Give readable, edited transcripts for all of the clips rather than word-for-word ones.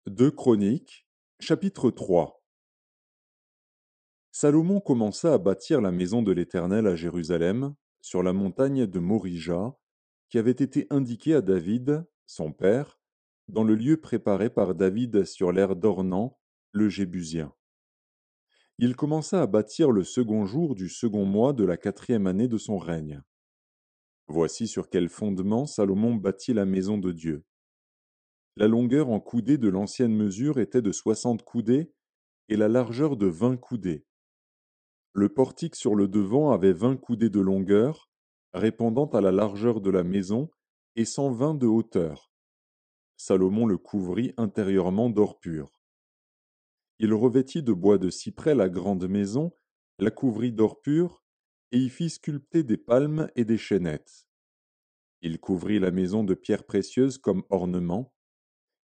Deux Chroniques, chapitre 3. Salomon commença à bâtir la maison de l'Éternel à Jérusalem, sur la montagne de Morija, qui avait été indiquée à David, son père, dans le lieu préparé par David sur l'aire d'Ornan, le Jébusien. Il commença à bâtir le second jour du second mois de la 4e année de son règne. Voici sur quel fondement Salomon bâtit la maison de Dieu. La longueur en coudées de l'ancienne mesure était de 60 coudées et la largeur de 20 coudées. Le portique sur le devant avait 20 coudées de longueur, répondant à la largeur de la maison, et 120 de hauteur. Salomon le couvrit intérieurement d'or pur. Il revêtit de bois de cyprès la grande maison, la couvrit d'or pur, et y fit sculpter des palmes et des chênettes. Il couvrit la maison de pierres précieuses comme ornement,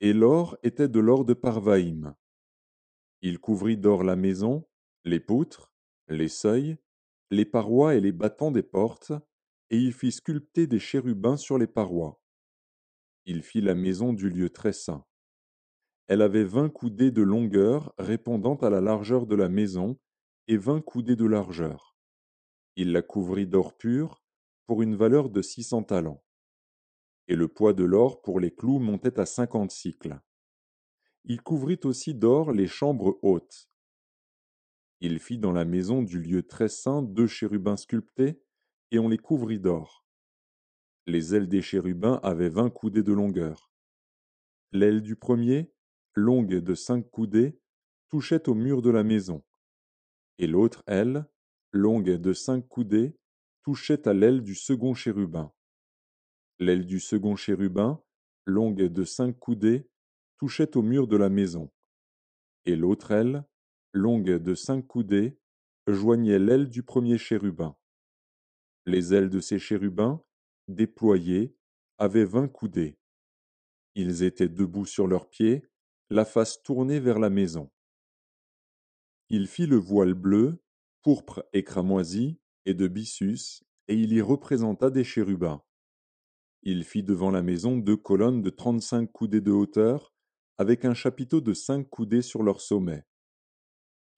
et l'or était de l'or de Parvaïm. Il couvrit d'or la maison, les poutres, les seuils, les parois et les battants des portes, et il fit sculpter des chérubins sur les parois. Il fit la maison du lieu très saint. Elle avait 20 coudées de longueur répondant à la largeur de la maison, et 20 coudées de largeur. Il la couvrit d'or pur, pour une valeur de 600 talents. Et le poids de l'or pour les clous montait à 50 sicles. Il couvrit aussi d'or les chambres hautes. Il fit dans la maison du lieu très saint 2 chérubins sculptés, et on les couvrit d'or. Les ailes des chérubins avaient 20 coudées de longueur. L'aile du premier, longue de 5 coudées, touchait au mur de la maison, et l'autre aile, longue de 5 coudées, touchait à l'aile du second chérubin. L'aile du second chérubin, longue de 5 coudées, touchait au mur de la maison, et l'autre aile, longue de 5 coudées, joignait l'aile du premier chérubin. Les ailes de ces chérubins, déployées, avaient 20 coudées. Ils étaient debout sur leurs pieds, la face tournée vers la maison. Il fit le voile bleu, pourpre et cramoisi, et de byssus, et il y représenta des chérubins. Il fit devant la maison 2 colonnes de 35 coudées de hauteur, avec un chapiteau de 5 coudées sur leur sommet.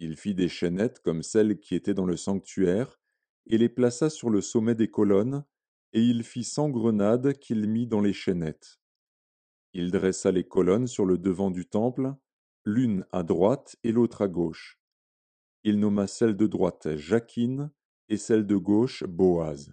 Il fit des chaînettes comme celles qui étaient dans le sanctuaire, et les plaça sur le sommet des colonnes, et il fit 100 grenades qu'il mit dans les chaînettes. Il dressa les colonnes sur le devant du temple, l'une à droite et l'autre à gauche. Il nomma celle de droite Jachin et celle de gauche Boaz.